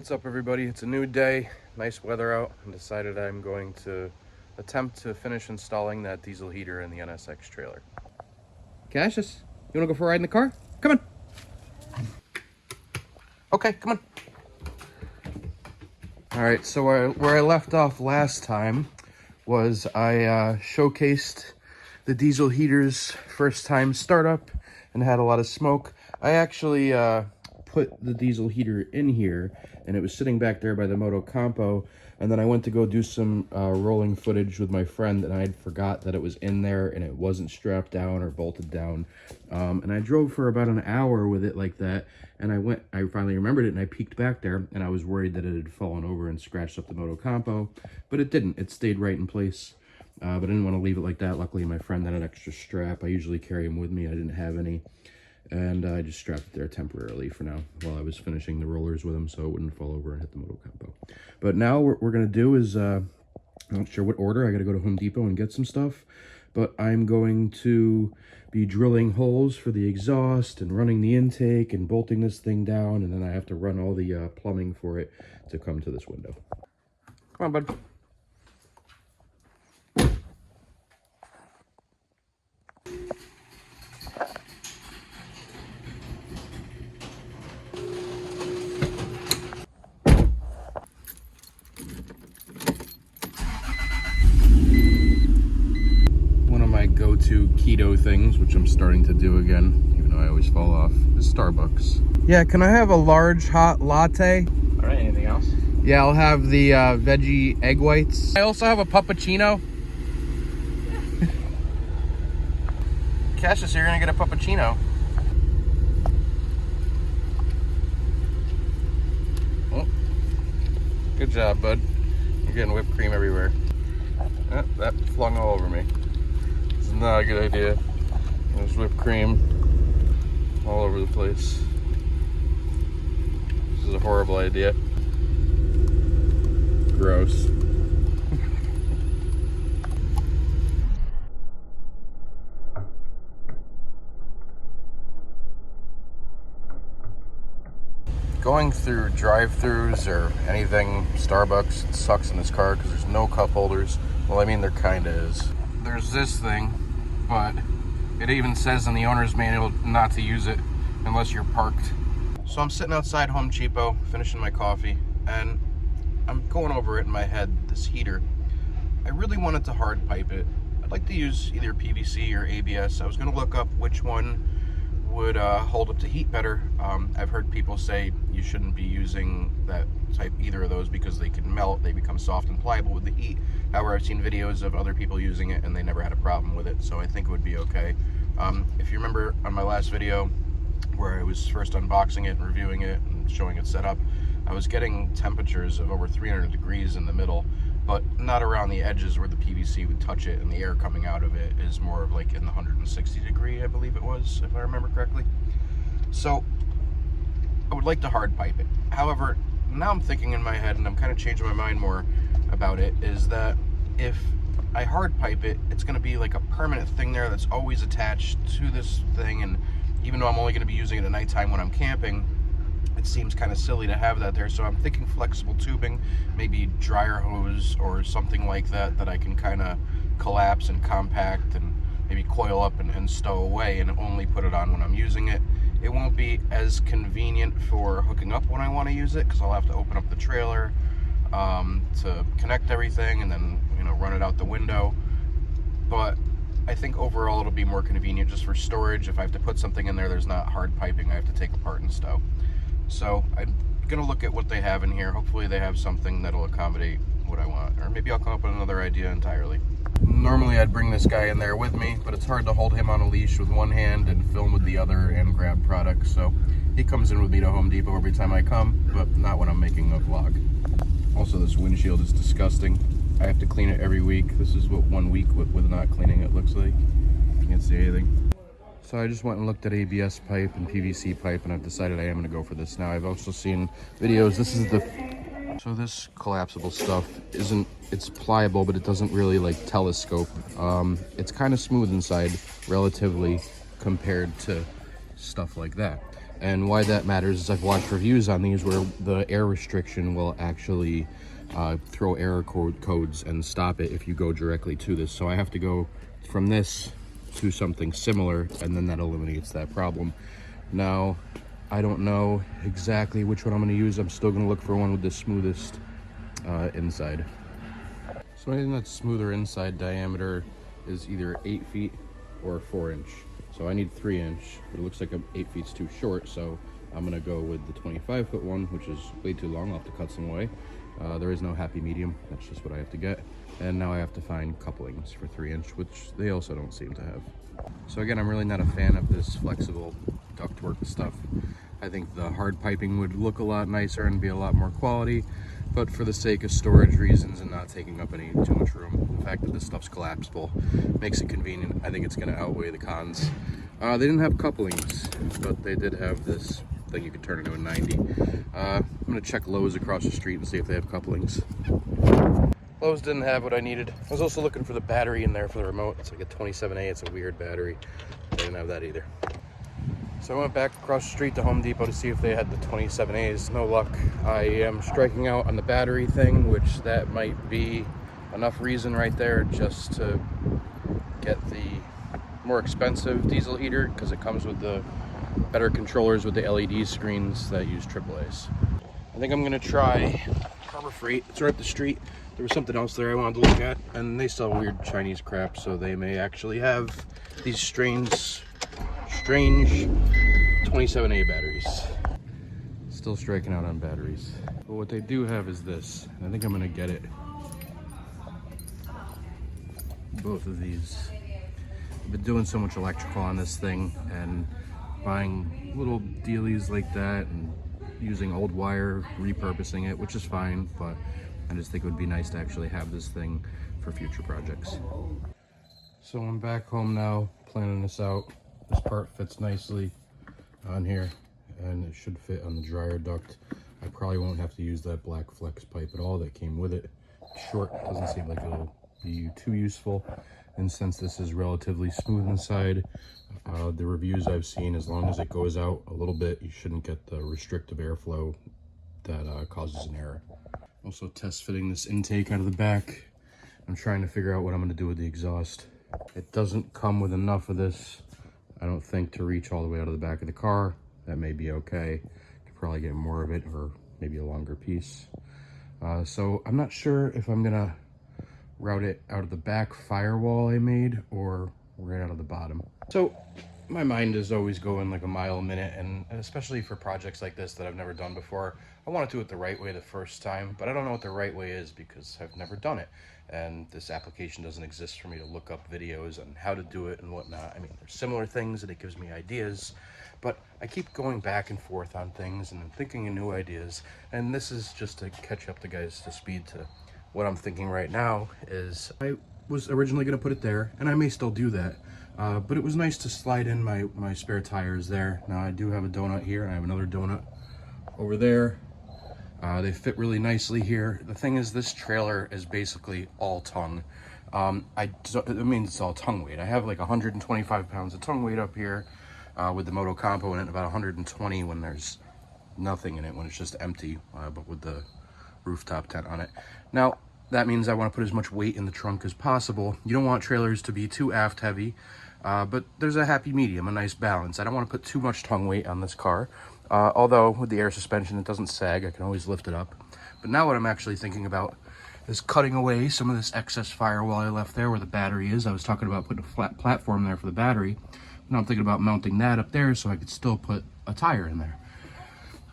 What's up, everybody? It's a new day, nice weather out, and decided I'm going to attempt to finish installing that diesel heater in the NSX trailer. Cassius, you want to go for a ride in the car? Come on. Okay, come on. All right, so where I left off last time was I showcased the diesel heater's first time startup and had a lot of smoke. I actually put the diesel heater in here, and it was sitting back there by the Moto Campo, and then I went to go do some rolling footage with my friend, and I had forgot that it was in there and it wasn't strapped down or bolted down. And I drove for about an hour with it like that, and I finally remembered it, and I peeked back there, and I was worried that it had fallen over and scratched up the Moto Campo, but it didn't. It stayed right in place. But I didn't want to leave it like that. Luckily, my friend had an extra strap. I usually carry them with me. I didn't have any. And I just strapped it there temporarily for now while I was finishing the rollers with him so it wouldn't fall over and hit the Moto Campo. But now what we're going to do is, I'm not sure what order. I got to go to Home Depot and get some stuff. But I'm going to be drilling holes for the exhaust and running the intake and bolting this thing down. And then I have to run all the plumbing for it to come to this window. Come on, bud. Go-to keto things, which I'm starting to do again, even though I always fall off, is Starbucks. Yeah, can I have a large hot latte? All right, anything else? Yeah, I'll have the veggie egg whites. I also have a puppuccino. Cassius, you're gonna get a puppuccino. Oh, good job, bud. You're getting whipped cream everywhere. Oh, that flung all over me. Not a good idea. There's whipped cream all over the place. This is a horrible idea. Gross. Going through drive-thrus or anything Starbucks, it sucks in this car because there's no cup holders. Well, I mean, there kind of is. There's this thing, but it even says in the owner's manual not to use it unless you're parked. So I'm sitting outside Home Depot, finishing my coffee, and I'm going over it in my head, this heater. I really wanted to hard pipe it. I'd like to use either PVC or ABS. I was gonna look up which one would hold up to heat better. I've heard people say you shouldn't be using that type, either of those, because they can melt, they become soft and pliable with the heat. However, I've seen videos of other people using it and they never had a problem with it, so I think it would be okay. If you remember on my last video where I was first unboxing it and reviewing it and showing it set up, I was getting temperatures of over 300 degrees in the middle, but not around the edges where the PVC would touch it, and the air coming out of it is more of like in the 160 degree, I believe it was, if I remember correctly. So I would like to hard pipe it. However, now I'm thinking in my head, and I'm kind of changing my mind more about it, is that if I hard pipe it, it's going to be like a permanent thing there that's always attached to this thing, and even though I'm only going to be using it at nighttime when I'm camping, it seems kind of silly to have that there. So I'm thinking flexible tubing, maybe dryer hose or something like that, that I can kind of collapse and compact and maybe coil up and stow away and only put it on when I'm using it. It won't be as convenient for hooking up when I want to use it, because I'll have to open up the trailer to connect everything and then, you know, run it out the window. But I think overall it'll be more convenient just for storage. If I have to put something in there, there's not hard piping I have to take apart and stow. So I'm gonna look at what they have in here. Hopefully they have something that'll accommodate what I want, or maybe I'll come up with another idea entirely. Normally I'd bring this guy in there with me, but it's hard to hold him on a leash with one hand and film with the other and grab products. So he comes in with me to Home Depot every time I come, but not when I'm making a vlog. Also, this windshield is disgusting. I have to clean it every week. This is what 1 week with not cleaning it looks like. Can't see anything. So I just went and looked at ABS pipe and PVC pipe, and I've decided I am going to go for this now. I've also seen videos. This is so this collapsible stuff it's pliable, but it doesn't really like telescope. It's kind of smooth inside relatively compared to stuff like that. And why that matters is I've watched reviews on these where the air restriction will actually throw error codes and stop it if you go directly to this. So I have to go from this to something similar, and then that eliminates that problem. Now, I don't know exactly which one I'm going to use. I'm still going to look for one with the smoothest inside. So anything that's smoother inside diameter is either 8 feet or 4 inch. So I need 3 inch, but it looks like 8 feet's too short, so I'm gonna go with the 25 foot one, which is way too long. I'll have to cut some away. There is no happy medium. That's just what I have to get. And now I have to find couplings for 3 inch, which they also don't seem to have. So again, I'm really not a fan of this flexible ductwork stuff. I think the hard piping would look a lot nicer and be a lot more quality, but for the sake of storage reasons and not taking up any too much room, the fact that this stuff's collapsible makes it convenient. I think it's going to outweigh the cons. They didn't have couplings, but they did have this thing you could turn into a 90. I'm going to check Lowe's across the street and see if they have couplings. Lowe's didn't have what I needed. I was also looking for the battery in there for the remote. It's like a 27A. It's a weird battery. They didn't have that either. So I went back across the street to Home Depot to see if they had the 27As. No luck. I am striking out on the battery thing, which that might be enough reason right there just to get the more expensive diesel heater, because it comes with the better controllers with the LED screens that use AAAs. I think I'm going to try Harbor Freight. It's right up the street. There was something else there I wanted to look at, and they sell weird Chinese crap, so they may actually have these strange 27A batteries. Still striking out on batteries. But what they do have is this. I think I'm gonna get it. Both of these. I've been doing so much electrical on this thing and buying little dealies like that and using old wire, repurposing it, which is fine, but I just think it would be nice to actually have this thing for future projects. So I'm back home now, planning this out. This part fits nicely on here, and it should fit on the dryer duct. I probably won't have to use that black flex pipe at all that came with it. Short, doesn't seem like it'll be too useful. And since this is relatively smooth inside, the reviews I've seen, as long as it goes out a little bit, you shouldn't get the restrictive airflow that causes an error. Also test fitting this intake out of the back. I'm trying to figure out what I'm going to do with the exhaust. It doesn't come with enough of this, I don't think, to reach all the way out of the back of the car. That may be okay. Could probably get more of it, or maybe a longer piece. So I'm not sure if I'm gonna route it out of the back firewall I made or right out of the bottom. So my mind is always going like a mile a minute, and especially for projects like this that I've never done before, I want to do it the right way the first time, but I don't know what the right way is because I've never done it. And this application doesn't exist for me to look up videos on how to do it and whatnot. I mean, there's similar things and it gives me ideas, but I keep going back and forth on things and thinking of new ideas. And this is just to catch up the guys to speed to what I'm thinking right now. Is I was originally going to put it there, and I may still do that. But it was nice to slide in my spare tires there. Now I do have a donut here, and I have another donut over there. They fit really nicely here. The thing is, this trailer is basically all tongue. It means it's all tongue weight. I have like 125 pounds of tongue weight up here with the Moto Compo in it, about 120 when there's nothing in it, when it's just empty, but with the rooftop tent on it. Now, that means I want to put as much weight in the trunk as possible. You don't want trailers to be too aft heavy, but there's a happy medium, a nice balance. I don't want to put too much tongue weight on this car. Although with the air suspension, it doesn't sag. I can always lift it up. But now what I'm actually thinking about is cutting away some of this excess firewall I left there where the battery is. I was talking about putting a flat platform there for the battery. Now I'm thinking about mounting that up there so I could still put a tire in there.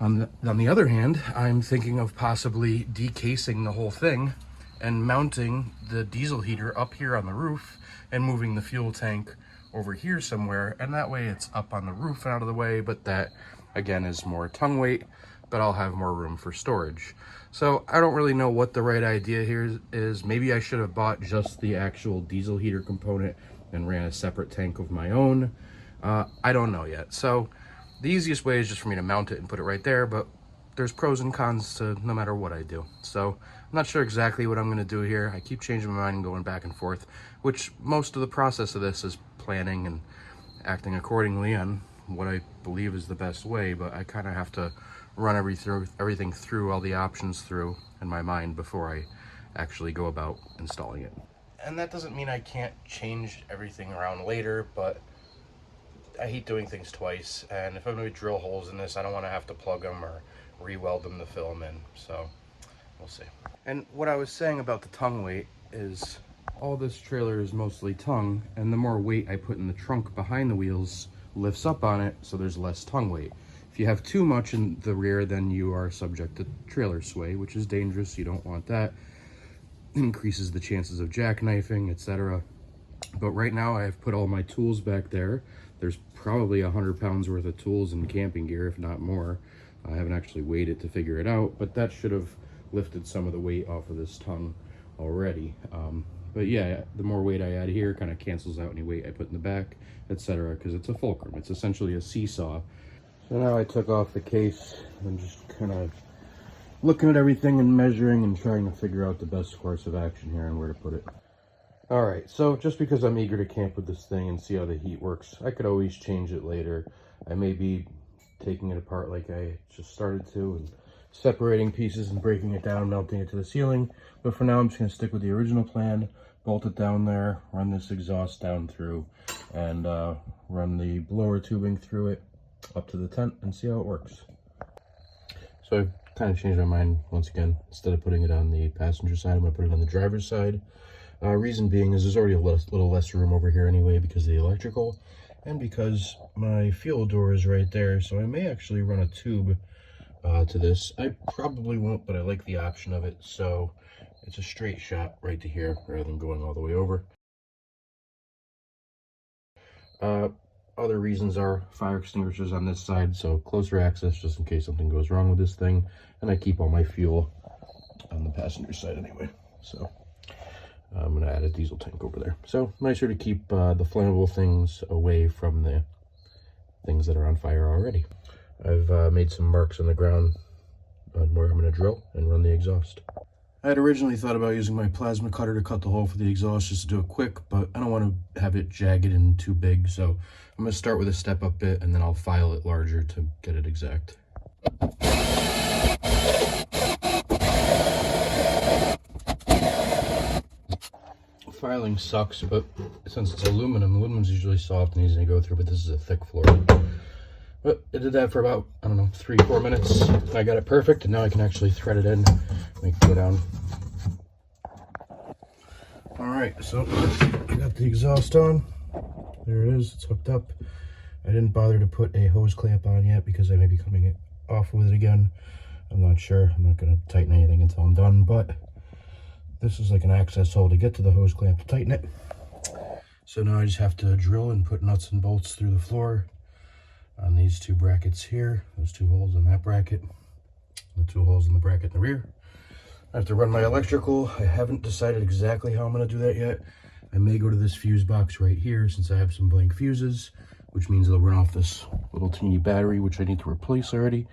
On the other hand, I'm thinking of possibly decasing the whole thing and mounting the diesel heater up here on the roof and moving the fuel tank over here somewhere. And that way it's up on the roof and out of the way, but that again is more tongue weight, but I'll have more room for storage. So I don't really know what the right idea here is. Maybe I should have bought just the actual diesel heater component and ran a separate tank of my own. I don't know yet. So the easiest way is just for me to mount it and put it right there, but there's pros and cons to no matter what I do. So I'm not sure exactly what I'm going to do here. I keep changing my mind and going back and forth, which most of the process of this is planning and acting accordingly on what I believe is the best way, but I kind of have to run everything through, all the options through in my mind before I actually go about installing it. And that doesn't mean I can't change everything around later, but I hate doing things twice, and if I'm going to drill holes in this, I don't want to have to plug them or re-weld them to fill them in, so we'll see. And what I was saying about the tongue weight is all this trailer is mostly tongue, and the more weight I put in the trunk behind the wheels lifts up on it, so there's less tongue weight. If you have too much in the rear, then you are subject to trailer sway, which is dangerous. You don't want that. It increases the chances of jackknifing, etc. But right now I have put all my tools back there. There's probably 100 pounds worth of tools and camping gear, if not more. I haven't actually weighed it to figure it out, but that should have lifted some of the weight off of this tongue already. But yeah, the more weight I add here kind of cancels out any weight I put in the back, etc., because it's a fulcrum. It's essentially a seesaw. So now I took off the case and just kind of looking at everything and measuring and trying to figure out the best course of action here and where to put it. All right, so just because I'm eager to camp with this thing and see how the heat works, I could always change it later. I may be taking it apart like I just started to and separating pieces and breaking it down, melting it to the ceiling. But for now, I'm just gonna stick with the original plan, bolt it down there, run this exhaust down through, and run the blower tubing through it up to the tent and see how it works. So I've kind of changed my mind once again. Instead of putting it on the passenger side, I'm gonna put it on the driver's side. Reason being is there's already a little less room over here anyway because of the electrical, and because my fuel door is right there, so I may actually run a tube to this. I probably won't, but I like the option of it, so it's a straight shot right to here rather than going all the way over. Other reasons are fire extinguishers on this side, so closer access just in case something goes wrong with this thing, and I keep all my fuel on the passenger side anyway, so I'm going to add a diesel tank over there. So nicer to keep the flammable things away from the things that are on fire already. I've made some marks on the ground on where I'm going to drill and run the exhaust. I had originally thought about using my plasma cutter to cut the hole for the exhaust just to do it quick, but I don't want to have it jagged and too big, so I'm going to start with a step-up bit and then I'll file it larger to get it exact. Filing sucks, but since it's aluminum's usually soft and easy to go through, but this is a thick floor. But I did that for about, I don't know, 3-4 minutes. I got it perfect, and now I can actually thread it in, make it go down. All right, so I got the exhaust on. There it is, it's hooked up. I didn't bother to put a hose clamp on yet because I may be coming it off with it again. I'm not sure. I'm not gonna tighten anything until I'm done, but this is like an access hole to get to the hose clamp to tighten it. So now I just have to drill and put nuts and bolts through the floor on these two brackets here, those two holes in that bracket, the two holes in the bracket in the rear. I have to run my electrical. I haven't decided exactly how I'm going to do that yet. I may go to this fuse box right here since I have some blank fuses, which means it'll run off this little teeny battery, which I need to replace already.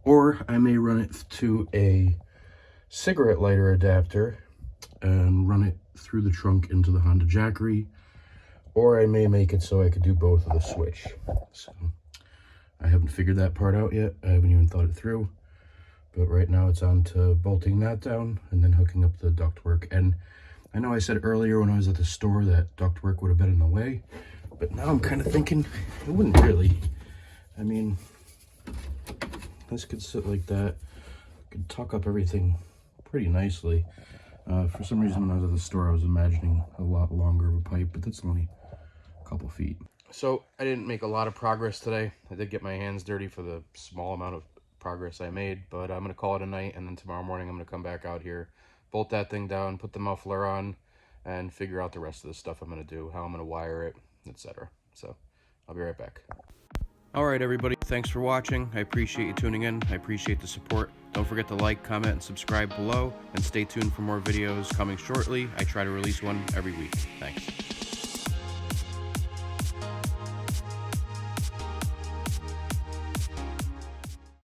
Or I may run it to a cigarette lighter adapter and run it through the trunk into the Honda Jackery, or I may make it so I could do both with a switch. So I haven't figured that part out yet. I haven't even thought it through, but right now it's on to bolting that down and then hooking up the ductwork. And I know I said earlier when I was at the store that ductwork would have been in the way, but now I'm kind of thinking it wouldn't really. I mean, this could sit like that. I could tuck up everything pretty nicely. For some reason when I was at the store I was imagining a lot longer of a pipe, but that's only a couple feet. So I didn't make a lot of progress today. I did get my hands dirty for the small amount of progress I made, but I'm going to call it a night, and then tomorrow morning I'm going to come back out here, bolt that thing down, put the muffler on, and figure out the rest of the stuff I'm going to do, how I'm going to wire it, etc. So I'll be right back. All right, everybody, thanks for watching. I appreciate you tuning in. I appreciate the support. Don't forget to like, comment, and subscribe below, and stay tuned for more videos coming shortly. I try to release one every week. Thanks.